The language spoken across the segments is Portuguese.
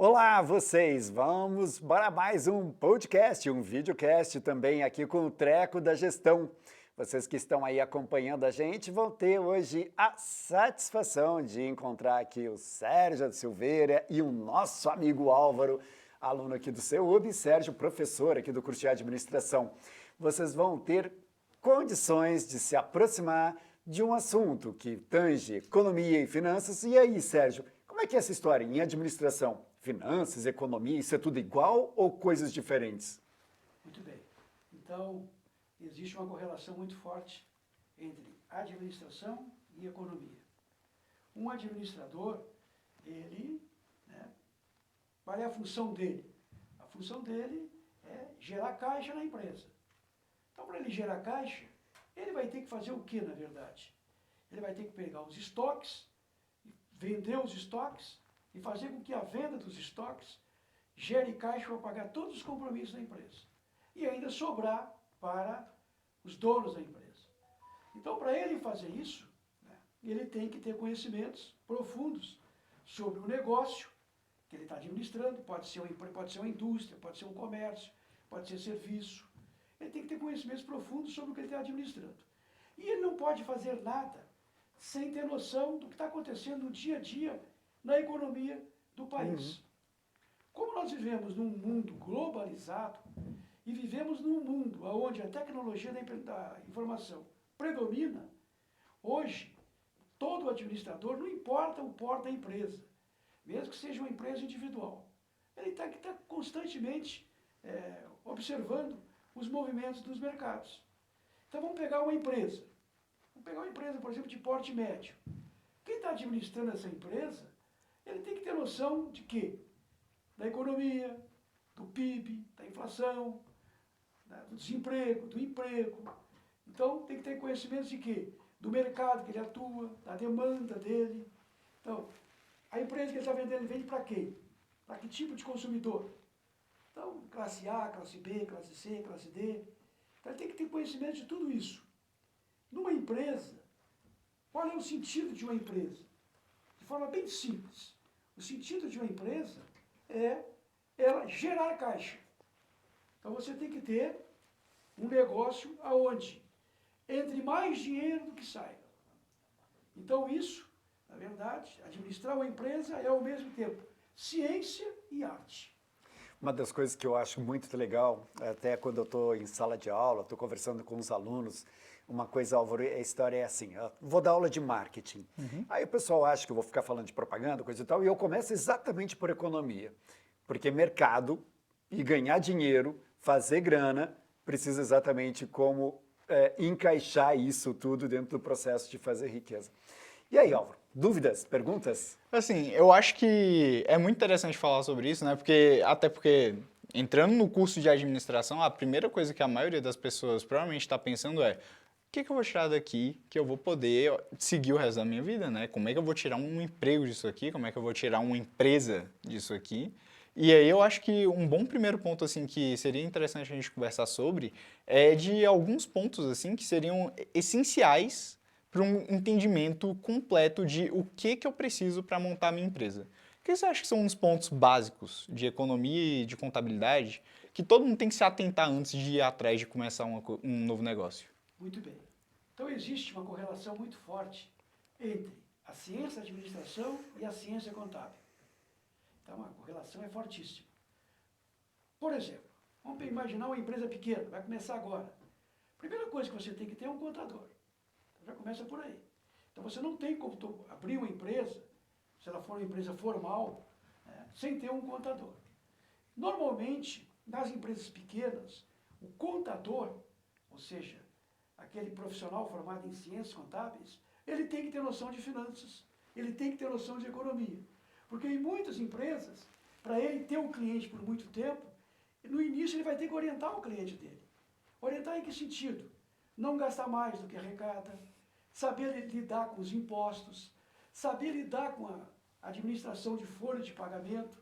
Olá, vocês! Vamos para mais um podcast, um videocast também aqui com o Treco da Gestão. Vocês que estão aí acompanhando a gente vão ter hoje a satisfação de encontrar aqui o Sérgio Silveira e o nosso amigo Álvaro, aluno aqui do CEUB, Sérgio, professor aqui do curso de administração. Vocês vão ter condições de se aproximar de um assunto que tange economia e finanças. E aí, Sérgio, como é que é essa história em administração? Finanças, economia, isso é tudo igual ou coisas diferentes? Muito bem. Então, existe uma correlação muito forte entre administração e economia. Um administrador, qual é a função dele? A função dele é gerar caixa na empresa. Então, para ele gerar caixa, ele vai ter que fazer o que, na verdade? Ele vai ter que pegar os estoques, vender os estoques e fazer com que a venda dos estoques gere caixa para pagar todos os compromissos da empresa. E ainda sobrar para os donos da empresa. Então, para ele fazer isso, ele tem que ter conhecimentos profundos sobre o negócio que ele está administrando. Pode ser uma indústria, pode ser um comércio, pode ser serviço. Ele tem que ter conhecimentos profundos sobre o que ele está administrando. E ele não pode fazer nada sem ter noção do que está acontecendo no dia a dia na economia do país. Como nós vivemos num mundo globalizado e vivemos num mundo onde a tecnologia da informação predomina, hoje, todo administrador, não importa o porte da empresa, mesmo que seja uma empresa individual, ele tem que estar constantemente observando os movimentos dos mercados. Então vamos pegar uma empresa. Vamos pegar uma empresa, por exemplo, de porte médio. Quem está administrando essa empresa, ele tem que ter noção de quê? Da economia, do PIB, da inflação, do desemprego, do emprego. Então, tem que ter conhecimentos de quê? Do mercado que ele atua, da demanda dele. Então, a empresa que ele está vendendo, ele vende para quê? Para que tipo de consumidor? Então, classe A, classe B, classe C, classe D. Então, ele tem que ter conhecimento de tudo isso. Numa empresa, qual é o sentido de uma empresa? De forma bem simples. O sentido de uma empresa é ela gerar caixa. Então você tem que ter um negócio aonde entre mais dinheiro do que sai. Então isso, na verdade, administrar uma empresa é ao mesmo tempo ciência e arte. Uma das coisas que eu acho muito legal, até quando eu estou em sala de aula, estou conversando com os alunos, uma coisa, Álvaro, a história é assim, eu vou dar aula de marketing. Aí o pessoal acha que eu vou ficar falando de propaganda, coisa e tal, e eu começo exatamente por economia. Porque mercado e ganhar dinheiro, fazer grana, precisa exatamente como encaixar isso tudo dentro do processo de fazer riqueza. E aí, Álvaro, dúvidas, perguntas? Assim, eu acho que é muito interessante falar sobre isso, né? Até porque, entrando no curso de administração, a primeira coisa que a maioria das pessoas provavelmente está pensando é: o que eu vou tirar daqui que eu vou poder seguir o resto da minha vida, né? Como é que eu vou tirar um emprego disso aqui? Como é que eu vou tirar uma empresa disso aqui? E aí eu acho que um bom primeiro ponto, assim, que seria interessante a gente conversar sobre é de alguns pontos, assim, que seriam essenciais para um entendimento completo de o que eu preciso para montar a minha empresa. O que você acha que são uns pontos básicos de economia e de contabilidade que todo mundo tem que se atentar antes de ir atrás de começar um novo negócio? Muito bem. Então existe uma correlação muito forte entre a ciência da administração e a ciência contábil. Então a correlação é fortíssima. Por exemplo, vamos imaginar uma empresa pequena, vai começar agora. Primeira coisa que você tem que ter é um contador. Então já começa por aí. Então você não tem como abrir uma empresa, se ela for uma empresa formal, sem ter um contador. Normalmente, nas empresas pequenas, o contador, ou seja, aquele profissional formado em ciências contábeis, ele tem que ter noção de finanças, ele tem que ter noção de economia. Porque em muitas empresas, para ele ter um cliente por muito tempo, no início ele vai ter que orientar o cliente dele. Orientar em que sentido? Não gastar mais do que arrecada, saber lidar com os impostos, saber lidar com a administração de folha de pagamento.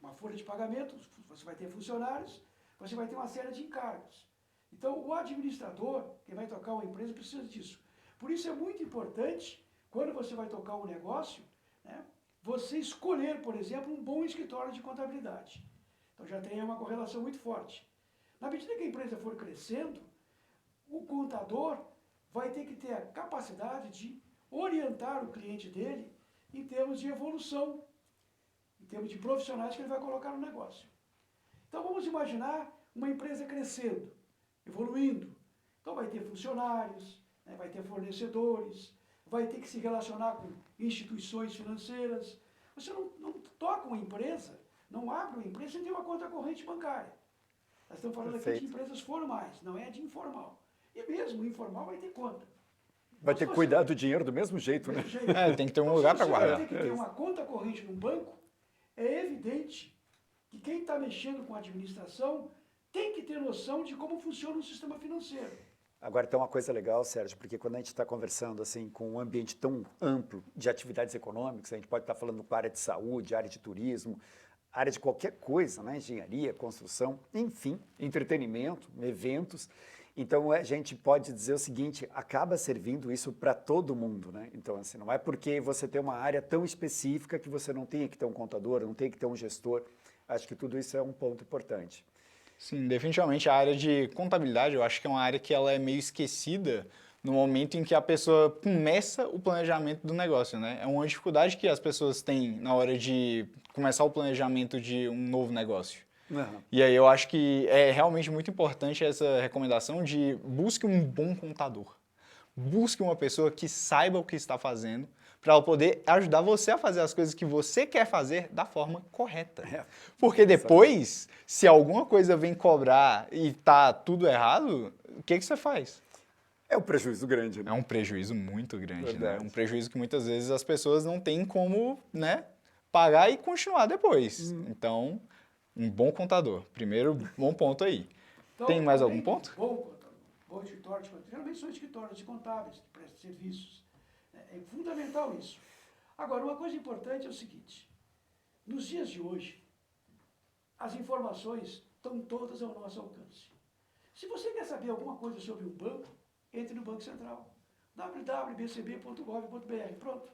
Uma folha de pagamento, você vai ter funcionários, você vai ter uma série de encargos. Então, o administrador, quem vai tocar uma empresa, precisa disso. Por isso é muito importante, quando você vai tocar um negócio, você escolher, por exemplo, um bom escritório de contabilidade. Então já tem uma correlação muito forte. Na medida que a empresa for crescendo, o contador vai ter que ter a capacidade de orientar o cliente dele em termos de evolução, em termos de profissionais que ele vai colocar no negócio. Então vamos imaginar uma empresa crescendo, evoluindo. Então vai ter funcionários, né, vai ter fornecedores, vai ter que se relacionar com instituições financeiras. Você não toca uma empresa, não abre uma empresa sem ter uma conta corrente bancária. Nós estamos falando aqui de empresas formais, não é de informal. E mesmo o informal vai ter conta. Vai ter que cuidar do dinheiro do mesmo jeito, né? Tem que ter um lugar para guardar. Se você vai ter que ter uma conta corrente num banco, é evidente que quem está mexendo com a administração tem que ter noção de como funciona o sistema financeiro. Agora tem uma coisa legal, Sérgio, porque quando a gente está conversando assim com um ambiente tão amplo de atividades econômicas, a gente pode estar falando com a área de saúde, área de turismo, área de qualquer coisa, né? Engenharia, construção, enfim, entretenimento, eventos. Então a gente pode dizer o seguinte, acaba servindo isso para todo mundo, né? Então assim, não é porque você tem uma área tão específica que você não tem que ter um contador, não tem que ter um gestor. Acho que tudo isso é um ponto importante. Sim, definitivamente a área de contabilidade, eu acho que é uma área que ela é meio esquecida no momento em que a pessoa começa o planejamento do negócio, né? É uma dificuldade que as pessoas têm na hora de começar o planejamento de um novo negócio. Uhum. E aí eu acho que é realmente muito importante essa recomendação de busque um bom contador. Busque uma pessoa que saiba o que está fazendo para ela poder ajudar você a fazer as coisas que você quer fazer da forma correta. Porque depois, se alguma coisa vem cobrar e tá tudo errado, o que você faz? É um prejuízo grande, né? É um prejuízo muito grande, Verdade. né? Um prejuízo que muitas vezes as pessoas não têm como, né, pagar e continuar depois. Então, um bom contador. Primeiro, bom ponto aí. Então, Tem mais além algum ponto? de bom contador, bom escritório de contador, geralmente são escritórios de contábeis que prestam serviços. É fundamental isso. Agora, uma coisa importante é o seguinte, nos dias de hoje, as informações estão todas ao nosso alcance. Se você quer saber alguma coisa sobre um banco, entre no Banco Central, www.bcb.gov.br, pronto.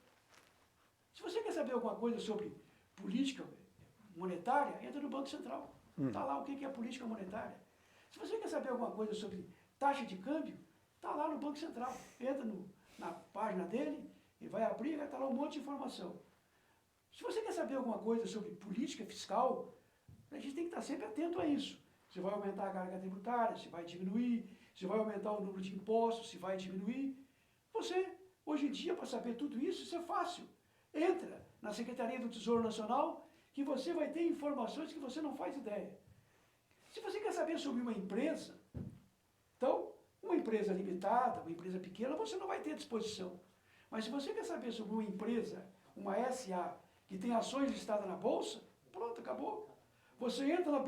Se você quer saber alguma coisa sobre política monetária, entra no Banco Central. Está lá o que é política monetária. Se você quer saber alguma coisa sobre taxa de câmbio, está lá no Banco Central. Entra na página dele e vai abrir e vai estar lá um monte de informação. Se você quer saber alguma coisa sobre política fiscal, a gente tem que estar sempre atento a isso. Se vai aumentar a carga tributária, se vai diminuir, se vai aumentar o número de impostos, se vai diminuir. Você, hoje em dia, para saber tudo isso, isso é fácil. Entra na Secretaria do Tesouro Nacional, que você vai ter informações que você não faz ideia. Se você quer saber sobre uma empresa, então, uma empresa limitada, uma empresa pequena, você não vai ter à disposição. Mas se você quer saber sobre uma empresa, uma SA, que tem ações listadas na Bolsa, pronto, acabou. Você entra na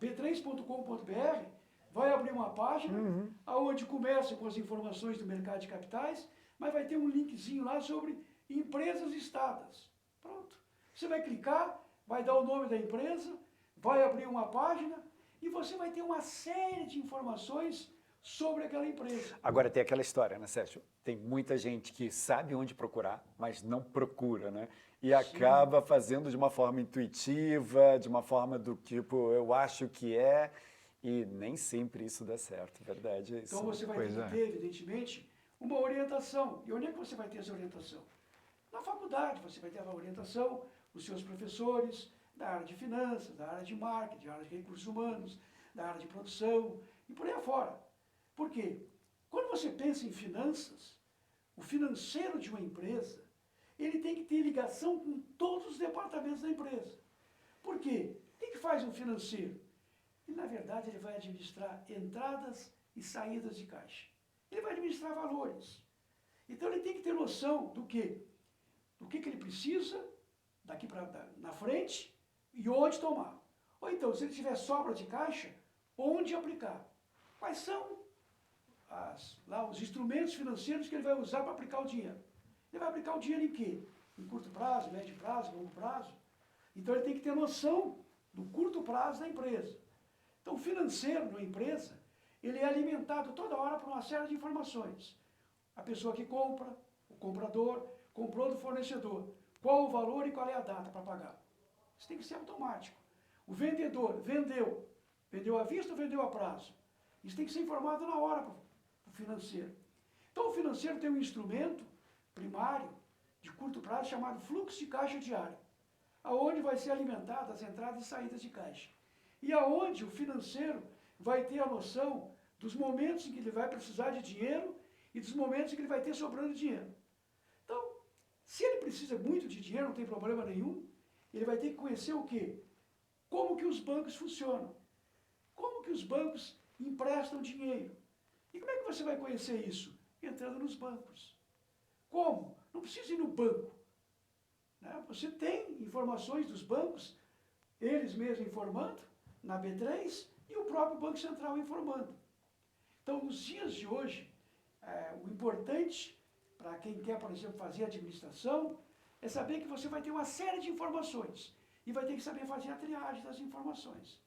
b3.com.br, vai abrir uma página, onde começa com as informações do mercado de capitais, mas vai ter um linkzinho lá sobre empresas listadas. Pronto. Você vai clicar, vai dar o nome da empresa, vai abrir uma página e você vai ter uma série de informações sobre aquela empresa. Agora tem aquela história, né, Sérgio? Tem muita gente que sabe onde procurar, mas não procura, né? E acaba fazendo de uma forma intuitiva, de uma forma do tipo, eu acho que é, e nem sempre isso dá certo, verdade é isso. Então você vai ter que ter, evidentemente, uma orientação. E onde é que você vai ter essa orientação? Na faculdade, você vai ter a orientação, os seus professores, da área de finanças, da área de marketing, da área de recursos humanos, da área de produção, e por aí afora. Por quê? Quando você pensa em finanças, o financeiro de uma empresa, ele tem que ter ligação com todos os departamentos da empresa. Por quê? O que faz um financeiro? Ele, na verdade, ele vai administrar entradas e saídas de caixa. Ele vai administrar valores. Então, ele tem que ter noção do quê? Do que ele precisa, daqui na frente, e onde tomar. Ou então, se ele tiver sobra de caixa, onde aplicar. Quais são os instrumentos financeiros que ele vai usar para aplicar o dinheiro. Ele vai aplicar o dinheiro em quê? Em curto prazo, médio prazo, longo prazo. Então ele tem que ter noção do curto prazo da empresa. Então o financeiro numa empresa, ele é alimentado toda hora por uma série de informações. A pessoa que compra, o comprador, comprou do fornecedor. qual o valor e qual é a data para pagar. Isso tem que ser automático. O vendedor vendeu à vista ou vendeu a prazo? Isso tem que ser informado na hora para o financeiro. Então o financeiro tem um instrumento primário de curto prazo chamado fluxo de caixa diário, aonde vai ser alimentada as entradas e saídas de caixa. E aonde o financeiro vai ter a noção dos momentos em que ele vai precisar de dinheiro e dos momentos em que ele vai ter sobrando dinheiro. Então, se ele precisa muito de dinheiro, não tem problema nenhum, ele vai ter que conhecer o quê? Como que os bancos funcionam. Como que os bancos emprestam dinheiro. E como é que você vai conhecer isso? Entrando nos bancos. Como? Não precisa ir no banco. Né? Você tem informações dos bancos, eles mesmos informando, na B3, e o próprio Banco Central informando. Então, nos dias de hoje, o importante para quem quer, por exemplo, fazer administração, é saber que você vai ter uma série de informações e vai ter que saber fazer a triagem das informações.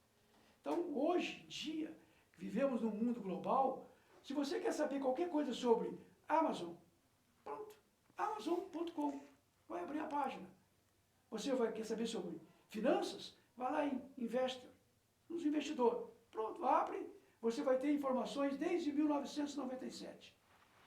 Então, hoje em dia, vivemos num mundo global, se você quer saber qualquer coisa sobre Amazon, pronto, Amazon.com, vai abrir a página. Você quer saber sobre finanças, vai lá em Investor, nos investidores, pronto, abre, você vai ter informações desde 1997.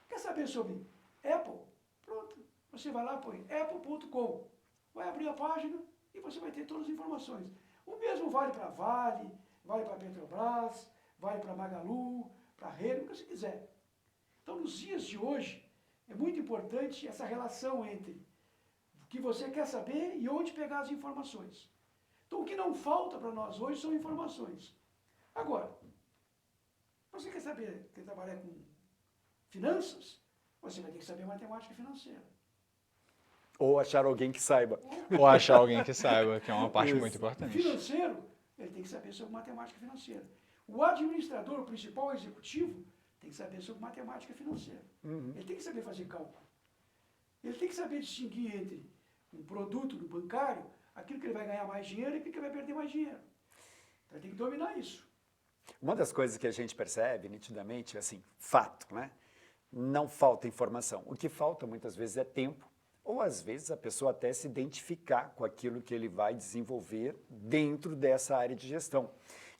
Quer saber sobre Apple? Pronto, você vai lá, põe apple.com, vai abrir a página e você vai ter todas as informações. O mesmo vale para Vale, vale para Petrobras, vale para Magalu, para Rede, o que você quiser. Então, nos dias de hoje, é muito importante essa relação entre o que você quer saber e onde pegar as informações. Então, o que não falta para nós hoje são informações. Agora, você quer saber, quer trabalhar com finanças, você vai ter que saber matemática financeira. Ou achar alguém que saiba. Ou achar alguém que saiba, que é uma parte Isso. muito O importante. financeiro, ele tem que saber sobre matemática financeira. O administrador, o principal executivo, tem que saber sobre matemática financeira. Ele tem que saber fazer cálculo. Ele tem que saber distinguir entre um produto do bancário, aquilo que ele vai ganhar mais dinheiro e aquilo que ele vai perder mais dinheiro. Então, ele tem que dominar isso. Uma das coisas que a gente percebe nitidamente, assim, fato, né? Não falta informação. O que falta muitas vezes é tempo, ou às vezes a pessoa até se identificar com aquilo que ele vai desenvolver dentro dessa área de gestão.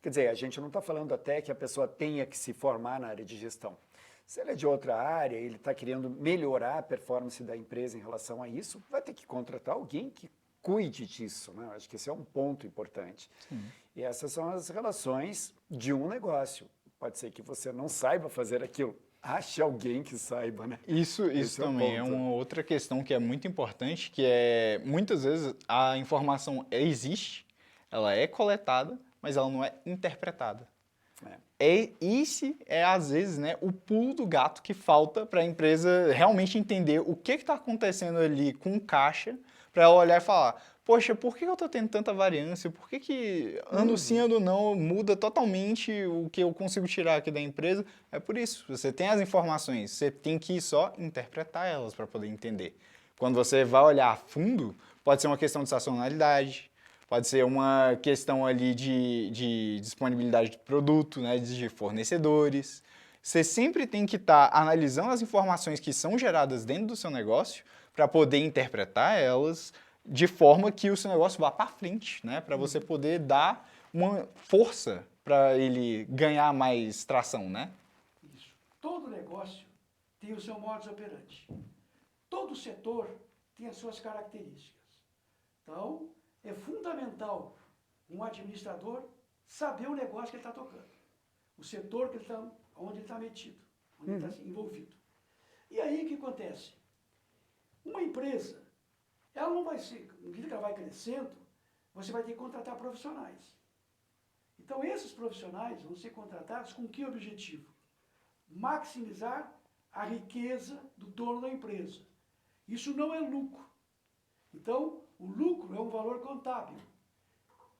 Quer dizer, a gente não está falando até que a pessoa tenha que se formar na área de gestão. Se ele é de outra área, ele está querendo melhorar a performance da empresa em relação a isso, vai ter que contratar alguém que cuide disso, né? Acho que esse é um ponto importante. Sim. E essas são as relações de um negócio. Pode ser que você não saiba fazer aquilo. Ache alguém que saiba, né? Isso também é uma outra questão que é muito importante, que é, muitas vezes, a informação existe, ela é coletada, mas ela não é interpretada. Esse é, às vezes, né, o pulo do gato que falta para a empresa realmente entender o que está acontecendo ali com o caixa, para ela olhar e falar, poxa, por que eu estou tendo tanta variância? Por que ano sim, ano não, muda totalmente o que eu consigo tirar aqui da empresa? É por isso, você tem as informações, você tem que só interpretar elas para poder entender. Quando você vai olhar a fundo, pode ser uma questão de sazonalidade, pode ser uma questão ali de disponibilidade de produto, né, de fornecedores. Você sempre tem que estar analisando as informações que são geradas dentro do seu negócio para poder interpretar elas de forma que o seu negócio vá para frente, né, para você poder dar uma força para ele ganhar mais tração, né? Isso. Todo negócio tem o seu modus operandi. Todo setor tem as suas características. Então, é fundamental um administrador saber o negócio que ele está tocando, o setor que ele tá, onde ele está metido, onde ele está envolvido. E aí o que acontece? Uma empresa, ela não vai ser, à medida que ela vai crescendo, você vai ter que contratar profissionais. Então esses profissionais vão ser contratados com que objetivo? Maximizar a riqueza do dono da empresa. Isso não é lucro. Então, o lucro é um valor contábil.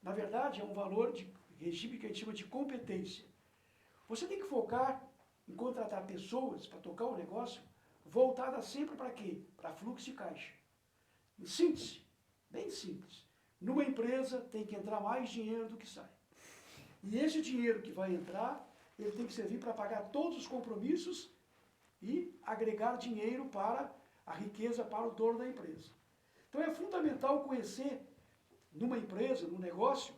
Na verdade, é um valor de regime que a gente chama de competência. Você tem que focar em contratar pessoas para tocar o negócio voltadas sempre para quê? Para fluxo de caixa. Em síntese, bem simples. Numa empresa tem que entrar mais dinheiro do que sai. E esse dinheiro que vai entrar, ele tem que servir para pagar todos os compromissos e agregar dinheiro para a riqueza para o dono da empresa. Então é fundamental conhecer, numa empresa, num negócio,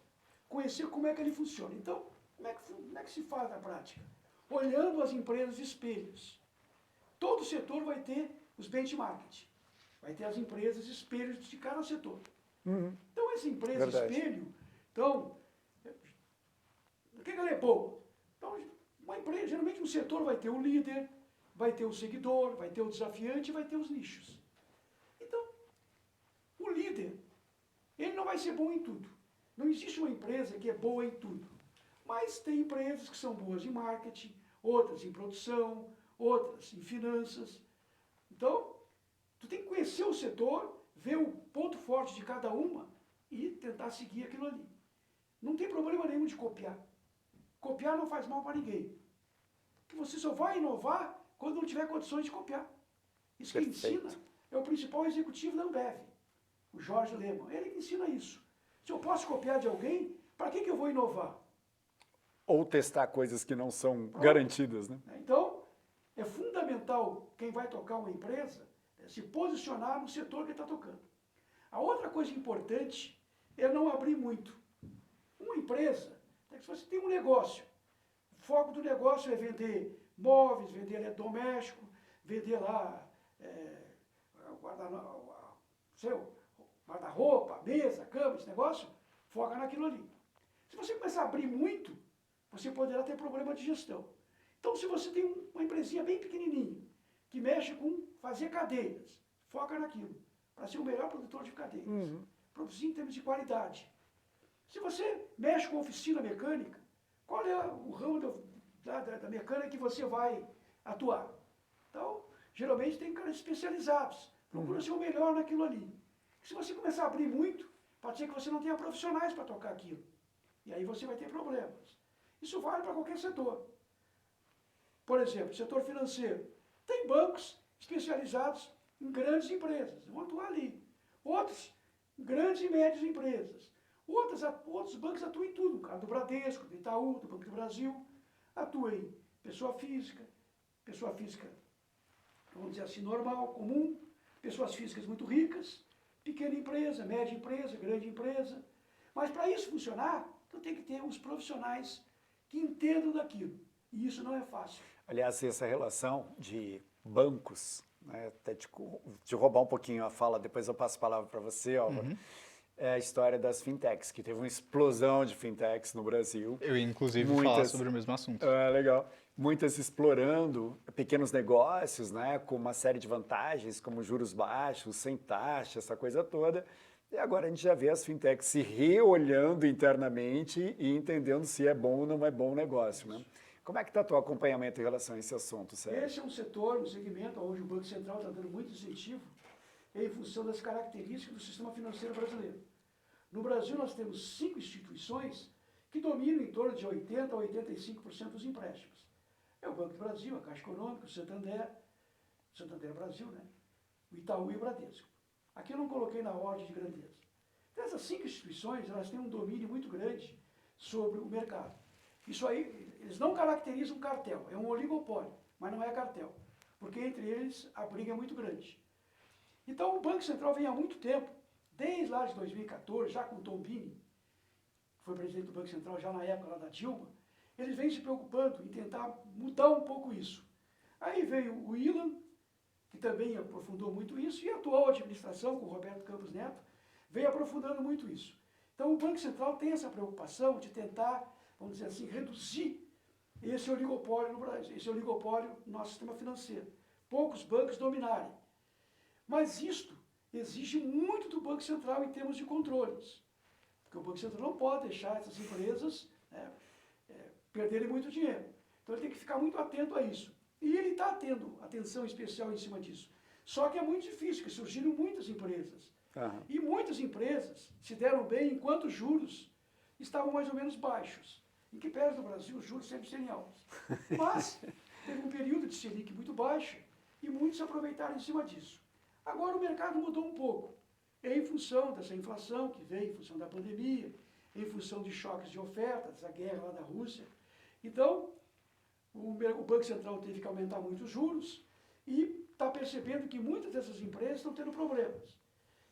conhecer como é que ele funciona. Então, como é que se faz na prática? Olhando as empresas espelhos. Todo setor vai ter os benchmarks, vai ter as empresas espelhos de cada setor. Então, essa empresa espelho, então, o que ela é boa? Então, uma empresa, geralmente um setor vai ter o líder, vai ter o seguidor, vai ter o desafiante e vai ter os nichos. Então, o líder, ele não vai ser bom em tudo. Não existe uma empresa que é boa em tudo. Mas tem empresas que são boas em marketing, outras em produção, outras em finanças. Então, tu tem que conhecer o setor, ver o ponto forte de cada uma e tentar seguir aquilo ali. Não tem problema nenhum de copiar. Copiar não faz mal para ninguém. Porque você só vai inovar quando não tiver condições de copiar. Isso que ensina é o principal executivo da Ambev, o Jorge Lehmann. Ele que ensina isso. Se eu posso copiar de alguém, para que eu vou inovar? Ou testar coisas que não são garantidas, né? Então, é fundamental quem vai tocar uma empresa se posicionar no setor que está tocando. A outra coisa importante é não abrir muito. Uma empresa, se você tem um negócio, o foco do negócio é vender móveis, vender eletrodoméstico, vender lá guarda-roupa, mesa, cama, esse negócio, foca naquilo ali. Se você começar a abrir muito, você poderá ter problema de gestão. Então, se você tem uma empresinha bem pequenininha, que mexe com fazer cadeiras, foca naquilo, para ser o melhor produtor de cadeiras. Produzir em termos de qualidade. Se você mexe com oficina mecânica, qual é o ramo da mecânica que você vai atuar? Então, geralmente tem caras especializados. Procura ser o melhor naquilo ali. Se você começar a abrir muito, pode ser que você não tenha profissionais para tocar aquilo. E aí você vai ter problemas. Isso vale para qualquer setor. Por exemplo, setor financeiro. Tem bancos especializados em grandes empresas, vão atuar ali. Outros, grandes e médias empresas. Outros bancos atuam em tudo. O caso do Bradesco, do Itaú, do Banco do Brasil, atua em pessoa física, vamos dizer assim, normal, comum, pessoas físicas muito ricas, pequena empresa, média empresa, grande empresa. Mas para isso funcionar, tu tem que ter uns profissionais que entendam daquilo. E isso não é fácil. Aliás, essa relação de bancos, né, até te roubar um pouquinho a fala, depois eu passo a palavra para você, Álvaro, é a história das fintechs, que teve uma explosão de fintechs no Brasil. Eu ia, inclusive, falar sobre o mesmo assunto. Legal. Muitas explorando pequenos negócios, né, com uma série de vantagens, como juros baixos, sem taxa, essa coisa toda. E agora a gente já vê as fintechs se reolhando internamente e entendendo se é bom ou não é bom o negócio, né? Como é que está o teu acompanhamento em relação a esse assunto, Sérgio? Esse é um setor, um segmento onde o Banco Central está dando muito incentivo em função das características do sistema financeiro brasileiro. No Brasil, nós temos 5 instituições que dominam em torno de 80% a 85% dos empréstimos. É o Banco do Brasil, a Caixa Econômica, o Santander Brasil, né? O Itaú e o Bradesco. Aqui eu não coloquei na ordem de grandeza. Então, essas 5 instituições, elas têm um domínio muito grande sobre o mercado. Isso aí, eles não caracterizam cartel, é um oligopólio, mas não é cartel, porque entre eles a briga é muito grande. Então o Banco Central vem há muito tempo, desde lá de 2014, já com Tom Bini, que foi presidente do Banco Central já na época lá da Dilma, eles vêm se preocupando em tentar mudar um pouco isso. Aí veio o Ilan, que também aprofundou muito isso, e a atual administração, com o Roberto Campos Neto, vem aprofundando muito isso. Então o Banco Central tem essa preocupação de tentar, vamos dizer assim, reduzir esse oligopólio no Brasil, esse oligopólio no nosso sistema financeiro. Poucos bancos dominarem. Mas isto exige muito do Banco Central em termos de controles. Porque o Banco Central não pode deixar essas empresas perderem muito dinheiro. Então ele tem que ficar muito atento a isso. E ele está tendo atenção especial em cima disso. Só que é muito difícil, porque surgiram muitas empresas. E muitas empresas se deram bem enquanto os juros estavam mais ou menos baixos. Em que pese no Brasil os juros sempre serem altos. Mas teve um período de Selic muito baixa e muitos aproveitaram em cima disso. Agora o mercado mudou um pouco, em função dessa inflação que veio, em função da pandemia, em função de choques de oferta, dessa guerra lá da Rússia. Então, o Banco Central teve que aumentar muito os juros e está percebendo que muitas dessas empresas estão tendo problemas.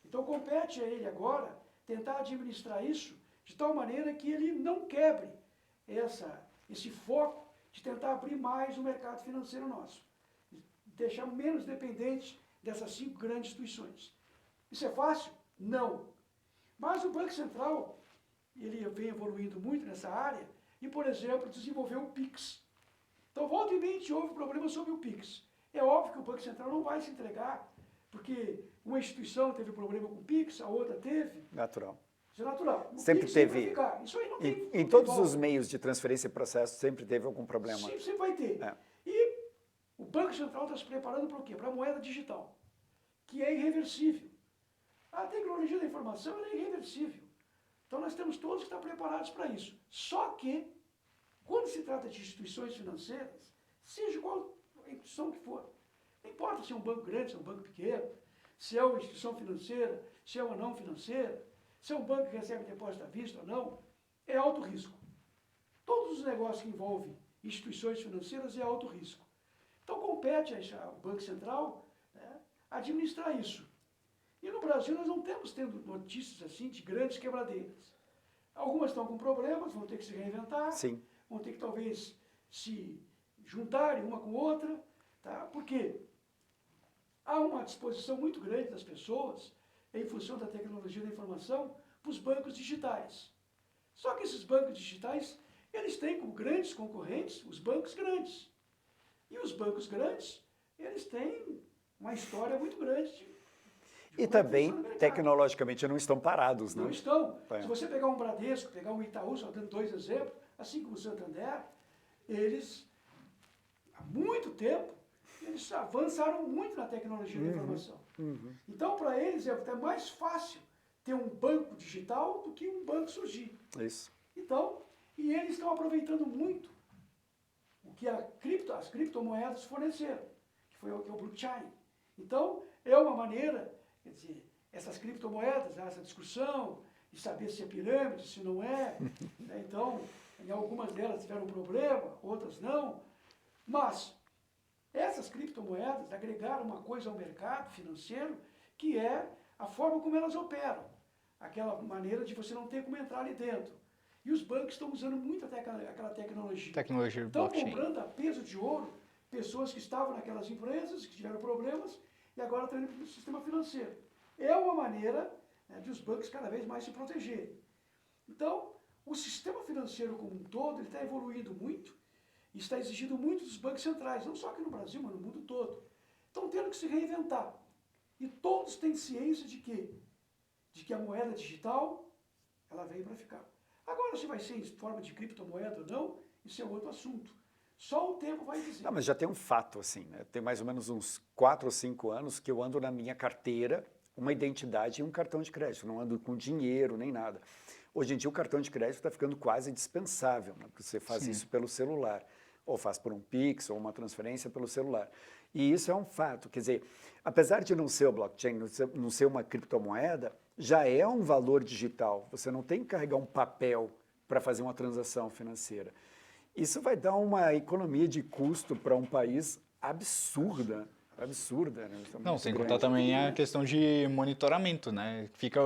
Então compete a ele agora tentar administrar isso de tal maneira que ele não quebre esse foco de tentar abrir mais o mercado financeiro nosso, deixar menos dependentes dessas 5 grandes instituições. Isso é fácil? Não. Mas o Banco Central, ele vem evoluindo muito nessa área e, por exemplo, desenvolveu o PIX. Então, volta e meia, houve problema sobre o PIX. É óbvio que o Banco Central não vai se entregar, porque uma instituição teve problema com o PIX, a outra teve. Natural. Isso é natural. O Sempre PIX teve. Vai ficar. Isso aí não tem, Em não todos tem os volta. meios de transferência e processo sempre teve algum problema. Sempre vai ter. É. E o Banco Central está se preparando para o quê? Para a moeda digital, que é irreversível. A tecnologia da informação ela é irreversível. Então nós temos todos que estar preparados para isso. Só que, quando se trata de instituições financeiras, seja qual a instituição que for, não importa se é um banco grande, se é um banco pequeno, se é uma instituição financeira, se é uma não financeira, se é um banco que recebe depósito à vista ou não, é alto risco. Todos os negócios que envolvem instituições financeiras é alto risco. Então compete ao Banco Central, né, administrar isso. E no Brasil nós não temos tendo notícias assim de grandes quebradeiras. Algumas estão com problemas, vão ter que se reinventar, Sim. vão ter que talvez se juntarem uma com outra, tá? Porque há uma disposição muito grande das pessoas, em função da tecnologia da informação, para os bancos digitais. Só que esses bancos digitais, eles têm como grandes concorrentes os bancos grandes. E os bancos grandes, eles têm uma história muito grande de E também, tecnologicamente, não estão parados, né? Não estão. É. Se você pegar um Bradesco, pegar um Itaú, só dando 2 exemplos, assim como o Santander, eles, há muito tempo, eles avançaram muito na tecnologia da informação. Então, para eles, é até mais fácil ter um banco digital do que um banco surgir. Isso. Então, e eles estão aproveitando muito o que as criptomoedas forneceram, que é o blockchain. Então, é uma maneira, quer dizer, essas criptomoedas, essa discussão de saber se é pirâmide, se não é, né? Então, em algumas delas tiveram problema, outras não, mas essas criptomoedas agregaram uma coisa ao mercado financeiro, que é a forma como elas operam, aquela maneira de você não ter como entrar ali dentro. E os bancos estão usando muito até aquela tecnologia. Tecnologia de Estão blockchain. comprando a peso de ouro pessoas que estavam naquelas empresas, que tiveram problemas, e agora estão indo para o sistema financeiro. É uma maneira, né, de os bancos cada vez mais se protegerem. Então, o sistema financeiro como um todo ele está evoluindo muito e está exigindo muito dos bancos centrais, não só aqui no Brasil, mas no mundo todo. Estão tendo que se reinventar. E todos têm ciência de quê? De que a moeda digital, ela veio para ficar. Agora, se vai ser em forma de criptomoeda ou não, isso é outro assunto. Só o tempo vai dizer. Não, mas já tem um fato, assim, né? Tem mais ou menos uns 4 ou 5 anos que eu ando na minha carteira uma identidade e um cartão de crédito. Não ando com dinheiro nem nada. Hoje em dia o cartão de crédito está ficando quase dispensável, né? Porque você faz isso pelo celular. Ou faz por um Pix ou uma transferência pelo celular. E isso é um fato. Quer dizer, apesar de não ser o blockchain, não ser uma criptomoeda, já é um valor digital. Você não tem que carregar um papel para fazer uma transação financeira. Isso vai dar uma economia de custo para um país absurda. Absurda, né? Não, sem contar também a questão de monitoramento, né? Fica,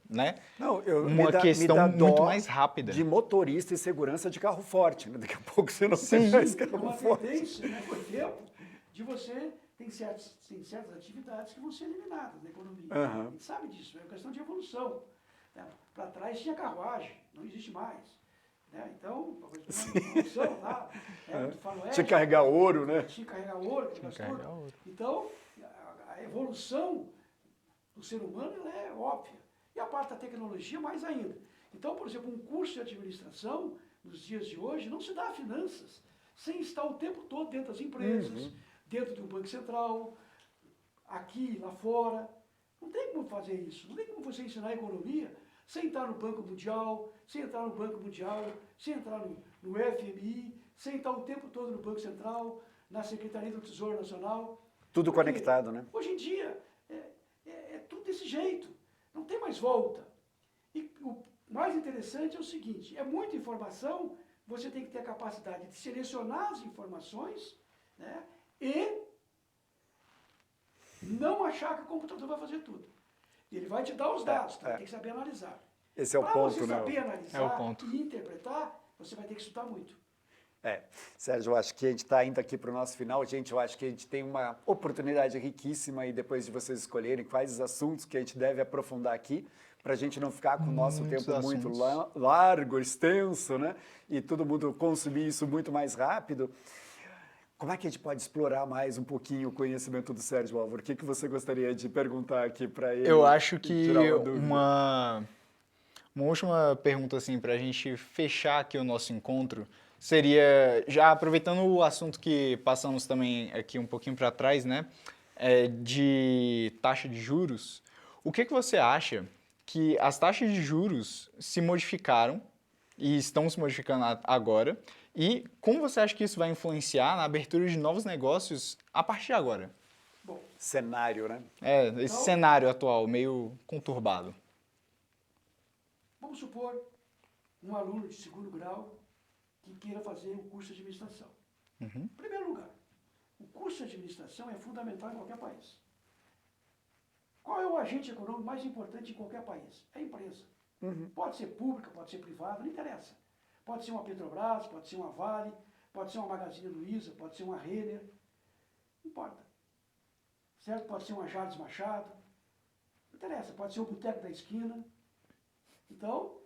né? Não, Uma questão muito mais rápida. De motorista e segurança de carro forte, né? Daqui a pouco você não Sim. tem mais É carro uma forte. tendência, né, com o tempo, de você tem certas atividades que vão ser eliminadas na economia. Aham. A gente sabe disso, é uma questão de evolução. Né? Para trás tinha carruagem, não existe mais. Né? Então, uma evolução lá, né, do faroeste, Tinha que carregar ouro, né? tinha que carregar ouro, aquele negócio carregar todo. ouro. Então, a evolução do ser humano ela é óbvia. E a parte da tecnologia mais ainda. Então, por exemplo, um curso de administração, nos dias de hoje, não se dá a finanças sem estar o tempo todo dentro das empresas, dentro do Banco Central, aqui, lá fora. Não tem como fazer isso. Não tem como você ensinar a economia sem estar no Banco Mundial, sem entrar no Banco Mundial, sem entrar no FMI, sem estar o tempo todo no Banco Central, na Secretaria do Tesouro Nacional. Tudo Por quê? conectado, né? Hoje em dia, é tudo desse jeito. Não tem mais volta. E o mais interessante é o seguinte, é muita informação, você tem que ter a capacidade de selecionar as informações, né, e não achar que o computador vai fazer tudo. Ele vai te dar os dados, então tem que saber analisar. Esse é o Para ponto, você né? saber analisar É o ponto. e interpretar, você vai ter que estudar muito. Sérgio, eu acho que a gente está indo aqui para o nosso final. Gente, eu acho que a gente tem uma oportunidade riquíssima e depois de vocês escolherem quais os assuntos que a gente deve aprofundar aqui, para a gente não ficar com o nosso Muitos tempo muito assuntos. largo, extenso, né? E todo mundo consumir isso muito mais rápido. Como é que a gente pode explorar mais um pouquinho o conhecimento do Sérgio Álvaro? O que você gostaria de perguntar aqui para ele? Eu acho e que tirar uma dúvida? uma última pergunta, assim, para a gente fechar aqui o nosso encontro, seria, já aproveitando o assunto que passamos também aqui um pouquinho para trás, né, de taxa de juros, o que você acha que as taxas de juros se modificaram e estão se modificando agora, e como você acha que isso vai influenciar na abertura de novos negócios a partir de agora? Bom, Cenário, né? Esse Então- cenário atual, meio conturbado. vamos supor um aluno de segundo grau que queira fazer um curso de administração. Em primeiro lugar, o curso de administração é fundamental em qualquer país. Qual é o agente econômico mais importante em qualquer país? É a empresa. Pode ser pública, pode ser privada, não interessa. Pode ser uma Petrobras, pode ser uma Vale, pode ser uma Magazine Luiza, pode ser uma Renner, não importa. Certo? Pode ser uma Jardim Machado, não interessa, pode ser o Boteco da Esquina. Então,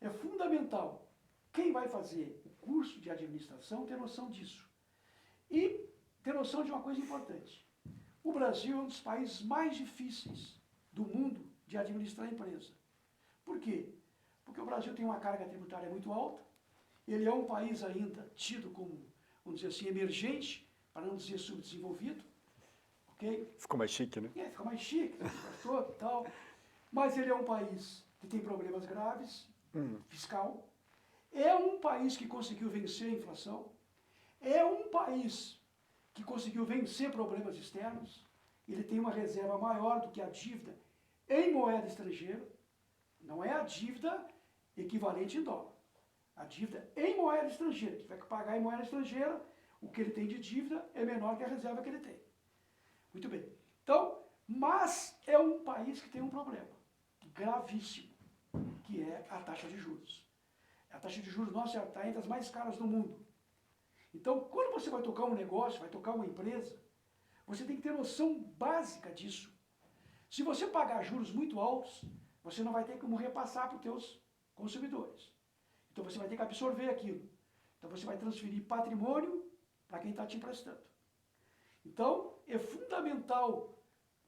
é fundamental quem vai fazer o curso de administração ter noção disso. E ter noção de uma coisa importante. O Brasil é um dos países mais difíceis do mundo de administrar empresa. Por quê? Porque o Brasil tem uma carga tributária muito alta, ele é um país ainda tido como, vamos dizer assim, emergente, para não dizer subdesenvolvido, ok? Ficou mais chique, né? Fica mais chique, todo e tal. Mas ele é um país que tem problemas graves, fiscal. É um país que conseguiu vencer a inflação. É um país que conseguiu vencer problemas externos. Ele tem uma reserva maior do que a dívida em moeda estrangeira. Não é a dívida equivalente em dólar. A dívida em moeda estrangeira. Que vai pagar em moeda estrangeira, o que ele tem de dívida é menor que a reserva que ele tem. Muito bem. Então, mas é um país que tem um problema gravíssimo, que é a taxa de juros. A taxa de juros nossa está entre as mais caras do mundo. Então, quando você vai tocar um negócio, vai tocar uma empresa, você tem que ter noção básica disso. Se você pagar juros muito altos, você não vai ter como repassar para os teus consumidores. Então, você vai ter que absorver aquilo. Então, você vai transferir patrimônio para quem está te emprestando. Então, é fundamental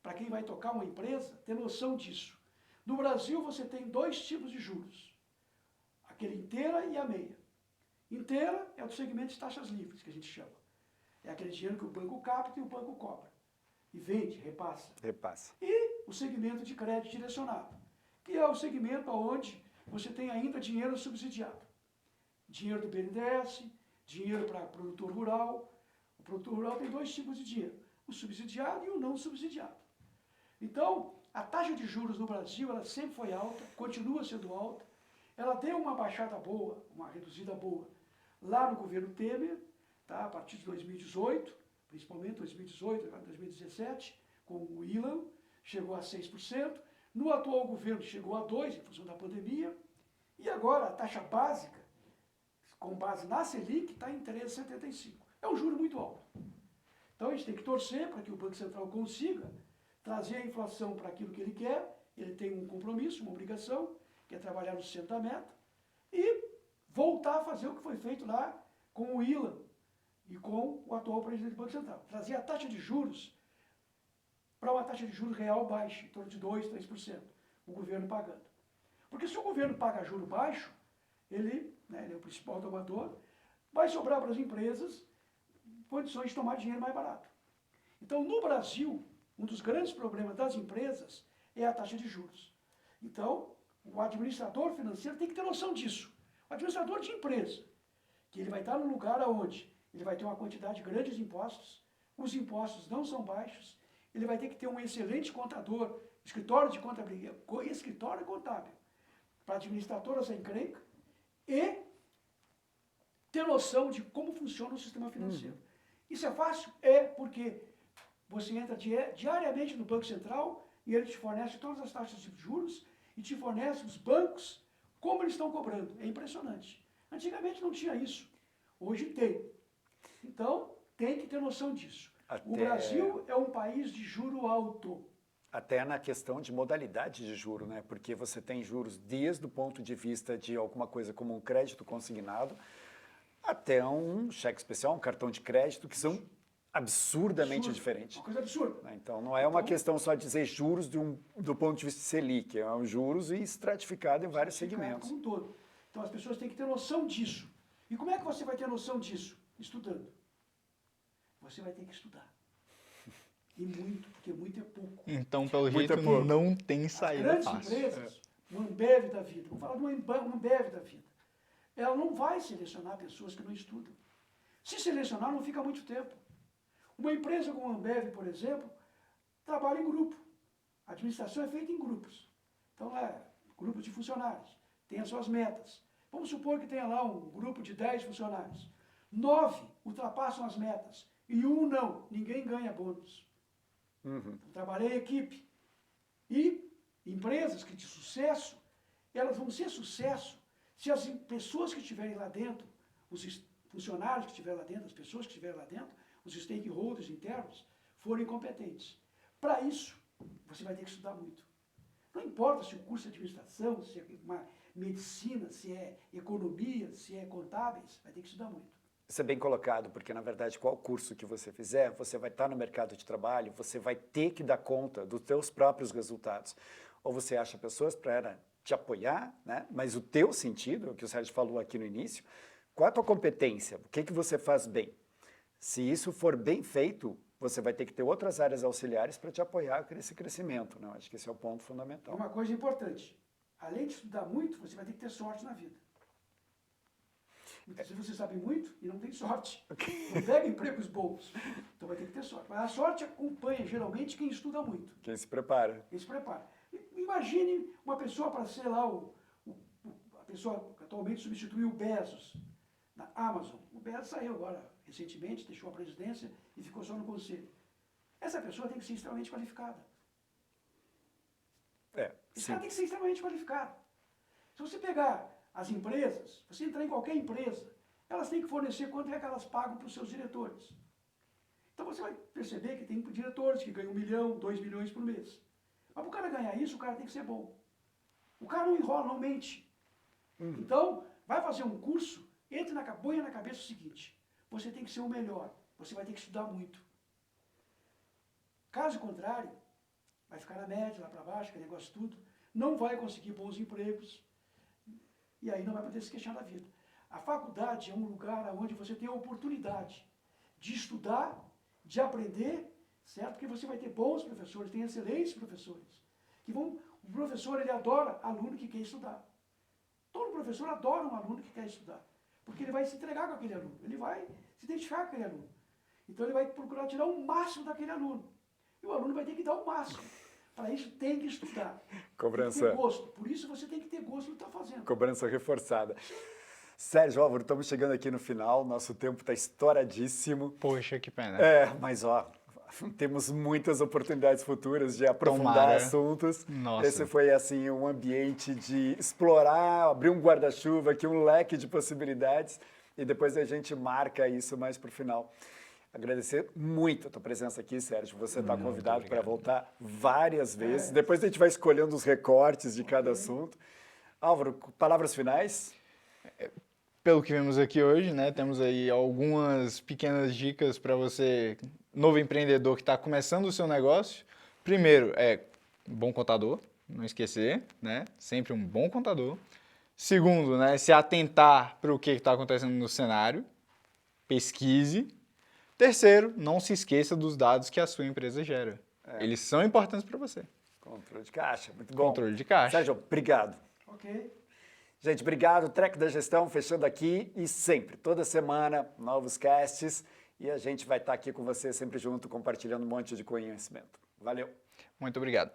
para quem vai tocar uma empresa ter noção disso. No Brasil, você tem dois tipos de juros. Aquele inteira e a meia. Inteira é o do segmento de taxas livres, que a gente chama. É aquele dinheiro que o banco capta e o banco cobra. E vende, repassa. Repassa. E o segmento de crédito direcionado, que é o segmento onde você tem ainda dinheiro subsidiado. Dinheiro do BNDES, dinheiro para produtor rural. O produtor rural tem dois tipos de dinheiro, o subsidiado e o não subsidiado. Então, a taxa de juros no Brasil, ela sempre foi alta, continua sendo alta. Ela deu uma baixada boa, uma reduzida boa, lá no governo Temer, tá? A partir de 2018, principalmente 2018, 2017, com o Ilan, chegou a 6%. No atual governo chegou a 2%, em função da pandemia. E agora a taxa básica, com base na Selic, está em 13,75%. É um juro muito alto. Então a gente tem que torcer para que o Banco Central consiga trazer a inflação para aquilo que ele quer. Ele tem um compromisso, uma obrigação, que é trabalhar no centro da meta, e voltar a fazer o que foi feito lá com o Ilan e com o atual presidente do Banco Central. Trazer a taxa de juros para uma taxa de juros real baixa, em torno de 2%, 3%, o governo pagando. Porque se o governo paga juro baixo, ele é o principal tomador, vai sobrar para as empresas condições de tomar dinheiro mais barato. Então, no Brasil, um dos grandes problemas das empresas é a taxa de juros. Então, o administrador financeiro tem que ter noção disso. O administrador de empresa, que ele vai estar num lugar onde ele vai ter uma quantidade grande de impostos, os impostos não são baixos, ele vai ter que ter um excelente contador, escritório de contabilidade, escritório contábil, para administrar toda essa encrenca e ter noção de como funciona o sistema financeiro. Isso é fácil? É, porque você entra diariamente no Banco Central e ele te fornece todas as taxas de juros e te fornece os bancos como eles estão cobrando. É impressionante. Antigamente não tinha isso. Hoje tem. Então, tem que ter noção disso. O Brasil é um país de juro alto. Até na questão de modalidade de juro, né? Porque você tem juros desde o ponto de vista de alguma coisa como um crédito consignado, até um cheque especial, um cartão de crédito, que são absurdamente diferentes. Uma coisa absurda. Então, não é uma questão só de dizer juros do ponto de vista Selic, é um juros estratificado em vários segmentos. Como um todo. Então, as pessoas têm que ter noção disso. E como é que você vai ter noção disso? Estudando. Você vai ter que estudar. E muito, porque muito é pouco. Então, pelo Muito jeito, é pouco. não tem As saída grandes fácil. empresas, uma Ambev da vida, vamos falar de uma Ambev da vida, ela não vai selecionar pessoas que não estudam. Se selecionar, não fica muito tempo. Uma empresa como a Ambev, por exemplo, trabalha em grupo. A administração é feita em grupos. Então, grupos de funcionários, tem as suas metas. Vamos supor que tenha lá um grupo de 10 funcionários. 9 ultrapassam as metas e 1 não. Ninguém ganha bônus. Então, trabalhei em equipe. E empresas que de sucesso, elas vão ser sucesso se as pessoas que estiverem lá dentro, os funcionários que estiverem lá dentro, as pessoas que estiverem lá dentro, os stakeholders internos, forem competentes. Para isso, você vai ter que estudar muito. Não importa se o curso é administração, se é uma medicina, se é economia, se é contábeis, vai ter que estudar muito. Isso é bem colocado, porque na verdade qual curso que você fizer, você vai estar no mercado de trabalho, você vai ter que dar conta dos teus próprios resultados. Ou você acha pessoas para te apoiar, né? Mas o teu sentido, o que o Sérgio falou aqui no início, qual é a tua competência? O que você faz bem? Se isso for bem feito, você vai ter que ter outras áreas auxiliares para te apoiar nesse crescimento. Né? Acho que esse é o ponto fundamental. Uma coisa importante, além de estudar muito, você vai ter que ter sorte na vida. Muitas vezes você sabe muito e não tem sorte. Não pega empregos bons. Então vai ter que ter sorte. Mas a sorte acompanha geralmente quem estuda muito. Quem se prepara. Quem se prepara. Imagine uma pessoa para ser lá a pessoa que atualmente substituiu o Bezos na Amazon. O Bezos saiu agora recentemente, deixou a presidência e ficou só no conselho. Essa pessoa tem que ser extremamente qualificada. Esse cara tem que ser extremamente qualificado. Se você pegar as empresas, você entrar em qualquer empresa, elas têm que fornecer quanto é que elas pagam para os seus diretores. Então você vai perceber que tem diretores que ganham 1 milhão, 2 milhões por mês. Mas para o cara ganhar isso, o cara tem que ser bom. O cara não enrola, não mente. Então, vai fazer um curso, ponha na cabeça o seguinte, você tem que ser o melhor, você vai ter que estudar muito. Caso contrário, vai ficar na média, lá para baixo, aquele negócio tudo, não vai conseguir bons empregos, e aí não vai poder se queixar da vida. A faculdade é um lugar onde você tem a oportunidade de estudar, de aprender, certo? Porque você vai ter bons professores, tem excelentes professores. O professor, ele adora aluno que quer estudar. Todo professor adora um aluno que quer estudar. Porque ele vai se entregar com aquele aluno, ele vai se identificar com aquele aluno. Então ele vai procurar tirar o máximo daquele aluno. E o aluno vai ter que dar o máximo. Para isso tem que estudar. Cobrança. Tem que ter gosto. Por isso você tem que ter gosto do que está fazendo. Cobrança reforçada. Sérgio, Álvaro, estamos chegando aqui no final, nosso tempo está estouradíssimo. Poxa, que pena. Mas temos muitas oportunidades futuras de aprofundar Tomara. assuntos. Nossa. Esse foi assim um ambiente de explorar, abrir um guarda-chuva aqui, um leque de possibilidades e depois a gente marca isso mais para o final. Agradecer muito a tua presença aqui, Sérgio. Você está convidado para voltar várias vezes. Depois a gente vai escolhendo os recortes de cada assunto. Álvaro, palavras finais? Pelo que vimos aqui hoje, né, temos aí algumas pequenas dicas para você, novo empreendedor que está começando o seu negócio. Primeiro, bom contador, não esquecer, né, sempre um bom contador. Segundo, né, se atentar para o que está acontecendo no cenário, pesquise. Terceiro, não se esqueça dos dados que a sua empresa gera. Eles são importantes para você. Controle de caixa, muito bom. Controle de caixa. Sérgio, obrigado. Ok. Gente, obrigado. Treco da Gestão fechando aqui e sempre, toda semana, novos casts. E a gente vai estar aqui com você sempre junto, compartilhando um monte de conhecimento. Valeu. Muito obrigado.